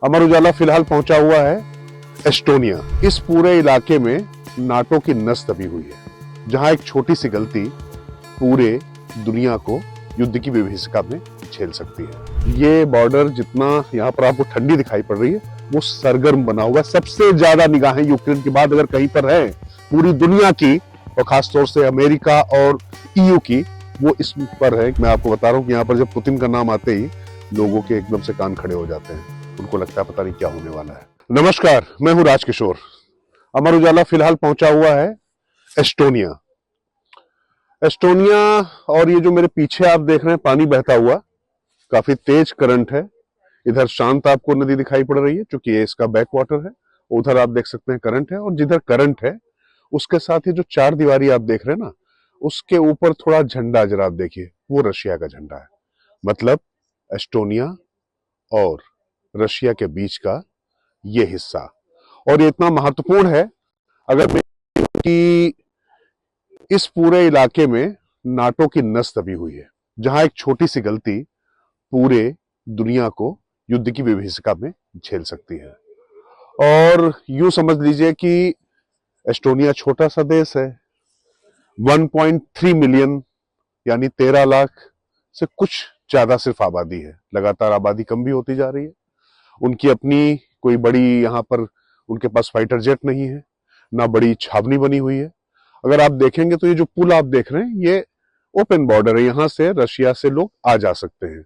अमर उजाला फिलहाल पहुंचा हुआ है एस्टोनिया। इस पूरे इलाके में नाटो की नस दबी हुई है, जहां एक छोटी सी गलती पूरे दुनिया को युद्ध की विभीषिका में झेल सकती है। ये बॉर्डर जितना यहाँ पर आपको ठंडी दिखाई पड़ रही है, वो सरगर्म बना हुआ है। सबसे ज्यादा निगाहें यूक्रेन के बाद अगर कहीं पर है पूरी दुनिया की, और खासतौर से अमेरिका और ईयू की, वो इस पर है। मैं आपको बता रहा हूँ कि यहाँ पर जब पुतिन का नाम आते ही लोगों के एकदम से कान खड़े हो जाते हैं। उनको लगता है पता नहीं क्या होने वाला है। नमस्कार, मैं हूं राजकिशोर। अमर उजाला फिलहाल पहुंचा हुआ है एस्टोनिया। एस्टोनिया और ये जो मेरे पीछे आप देख रहे हैं पानी बहता हुआ, काफी तेज करंट है। इधर शांत आपको नदी दिखाई पड़ रही है क्योंकि ये इसका बैक वाटर है। उधर आप देख सकते हैं करंट है, और जिधर करंट है उसके साथ ही जो चार दीवारी आप देख रहे हैं ना, उसके ऊपर थोड़ा झंडा जरा आप देखिए, वो रशिया का झंडा है। मतलब एस्टोनिया और रशिया के बीच का ये हिस्सा, और ये इतना महत्वपूर्ण है अगर मैं कि इस पूरे इलाके में नाटो की नस दबी हुई है, जहां एक छोटी सी गलती पूरे दुनिया को युद्ध की विभीषिका में झेल सकती है। और यूं समझ लीजिए कि एस्टोनिया छोटा सा देश है, 1.3 मिलियन यानी 13 लाख से कुछ ज्यादा सिर्फ आबादी है। लगातार आबादी कम भी होती जा रही है। उनकी अपनी कोई बड़ी यहाँ पर उनके पास फाइटर जेट नहीं है, ना बड़ी छावनी बनी हुई है। अगर आप देखेंगे तो ये जो पुल आप देख रहे हैं, ये ओपन बॉर्डर है, यहाँ से रशिया से लोग आ जा सकते हैं।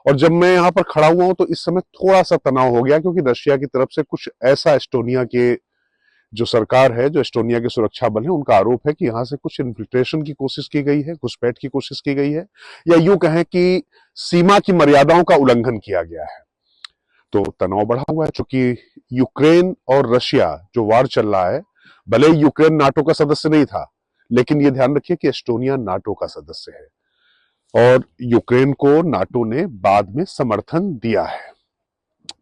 और जब मैं यहाँ पर खड़ा हुआ हूं तो इस समय थोड़ा सा तनाव हो गया, क्योंकि रशिया की तरफ से कुछ ऐसा एस्टोनिया के जो सरकार है, जो एस्टोनिया के सुरक्षा बल है, उनका आरोप है कि यहाँ से कुछ इन्फिल्ट्रेशन की कोशिश की गई है, घुसपैठ की कोशिश की गई है, या यूं कहें कि सीमा की मर्यादाओं का उल्लंघन किया गया है। तो तनाव बढ़ा हुआ है, क्योंकि यूक्रेन और रशिया जो वार चल रहा है, भले ही यूक्रेन नाटो का सदस्य नहीं था, लेकिन ये ध्यान रखिए कि एस्टोनिया नाटो का सदस्य है, और यूक्रेन को नाटो ने बाद में समर्थन दिया है।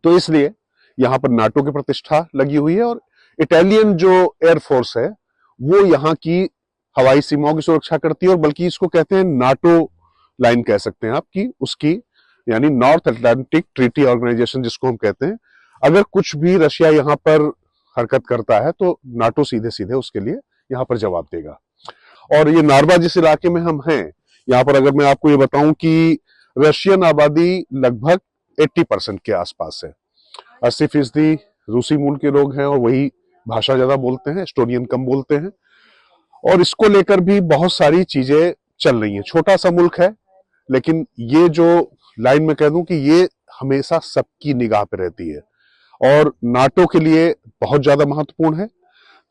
तो इसलिए यहां पर नाटो की प्रतिष्ठा लगी हुई है, और इटालियन जो एयरफोर्स है वो यहाँ की हवाई सीमाओं की सुरक्षा करती है, और बल्कि इसको कहते हैं नाटो लाइन कह सकते हैं आप, कि उसकी यानी नॉर्थ अटलांटिक ट्रीटी ऑर्गेनाइजेशन जिसको हम कहते हैं, अगर कुछ भी रशिया यहाँ पर हरकत करता है तो नाटो सीधे सीधे उसके लिए यहाँ पर जवाब देगा। और ये नार्वा जिस इलाके में हम हैं, यहाँ पर अगर मैं आपको ये बताऊं कि रशियन आबादी लगभग 80% के आसपास है। 80% रूसी मूल के लोग हैं, और वही भाषा ज्यादा बोलते हैं, एस्टोनियन कम बोलते हैं। और इसको लेकर भी बहुत सारी चीजें चल रही हैं। छोटा सा मुल्क है, लेकिन ये जो लाइन में कह दूं कि ये हमेशा सबकी निगाह पे रहती है, और नाटो के लिए बहुत ज्यादा महत्वपूर्ण है।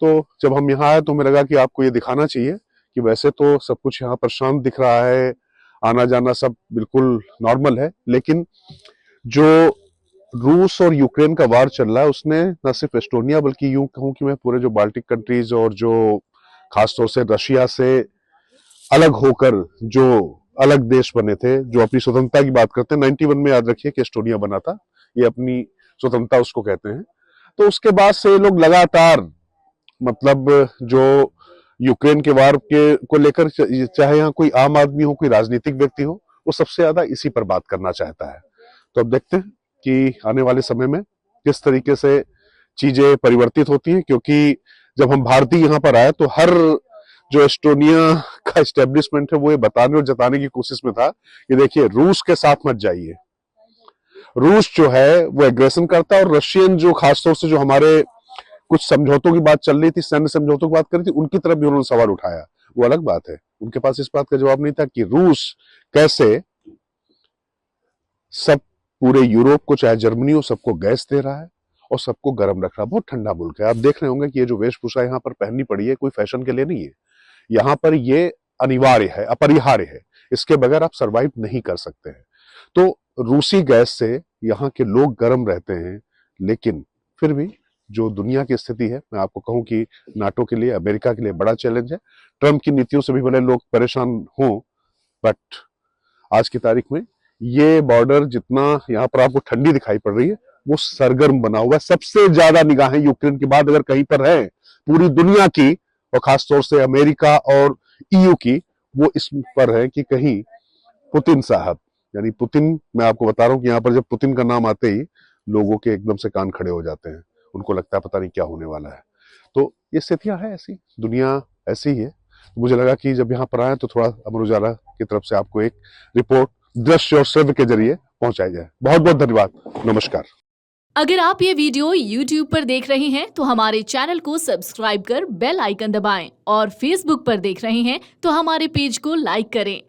तो जब हम यहाँ आए तो हमें लगा कि आपको ये दिखाना चाहिए कि वैसे तो सब कुछ यहाँ पर शांत दिख रहा है, आना जाना सब बिल्कुल नॉर्मल है, लेकिन जो रूस और यूक्रेन का वार चल रहा है, उसने न सिर्फ एस्टोनिया बल्कि यूं कहूं कि मैं पूरे जो बाल्टिक कंट्रीज और जो खासतौर से रशिया से अलग होकर जो अलग देश बने थे, जो अपनी स्वतंत्रता की बात करते हैं, 91 में याद रखिए कि एस्टोनिया बना था, ये अपनी स्वतंत्रता उसको कहते हैं। तो उसके बाद से ये लोग लगातार, मतलब जो यूक्रेन के वार के को लेकर, चाहे यहाँ कोई आम आदमी हो, कोई राजनीतिक व्यक्ति हो, वो सबसे ज्यादा इसी पर बात करना चाहता है। तो अब देखते हैं कि आने वाले समय में किस तरीके से चीजें परिवर्तित होती हैं, क्योंकि जब हम भारतीय यहाँ पर आए तो हर जो एस्टोनिया का एस्टेब्लिशमेंट है वो ये बताने और जताने की कोशिश में था कि देखिए रूस के साथ मत जाइए, रूस जो है वो एग्रेशन करता है। और रशियन जो खासतौर से जो हमारे कुछ समझौतों की बात चल रही थी, सैन्य समझौतों की बात कर रही थी, उनकी तरफ भी उन्होंने सवाल उठाया। वो अलग बात है, उनके पास इस बात का जवाब नहीं था कि रूस कैसे सब पूरे यूरोप को, चाहे जर्मनी हो, सबको गैस दे रहा है और सबको गर्म रख रहा है। बहुत ठंडा मुल्क है। आप देख रहे होंगे कि ये जो वेशभूषा यहाँ पर पहननी पड़ी है, कोई फैशन के लिए नहीं है। यहाँ पर ये अनिवार्य है, अपरिहार्य है, इसके बगैर आप सरवाइव नहीं कर सकते हैं। तो रूसी गैस से यहाँ के लोग गर्म रहते हैं, लेकिन फिर भी जो दुनिया की स्थिति है, मैं आपको कहूं कि नाटो के लिए, अमेरिका के लिए बड़ा चैलेंज है। ट्रंप की नीतियों से भी भले लोग परेशान हों, बट आज की तारीख में ये बॉर्डर जितना यहाँ पर आपको ठंडी दिखाई पड़ रही है, वो सरगर्म बना हुआ है। सबसे ज्यादा निगाहें यूक्रेन के बाद अगर कहीं पर है पूरी दुनिया की, और खासतौर से अमेरिका और ईयू की, वो इस पर है कि कहीं पुतिन साहब, यानी पुतिन, मैं आपको बता रहा हूं कि यहाँ पर जब पुतिन का नाम आते ही लोगों के एकदम से कान खड़े हो जाते हैं, उनको लगता है पता नहीं क्या होने वाला है। तो ये स्थितियां है, ऐसी दुनिया ऐसी ही है। तो मुझे लगा कि जब यहाँ पर आए तो थोड़ा अमर उजाला की तरफ से आपको एक रिपोर्ट दृश्य और श्रव्य के जरिए पहुंचाई जाए। बहुत बहुत धन्यवाद, नमस्कार। अगर आप ये वीडियो YouTube पर देख रहे हैं तो हमारे चैनल को सब्सक्राइब कर बेल आइकन दबाएं और Facebook पर देख रहे हैं तो हमारे पेज को लाइक करें।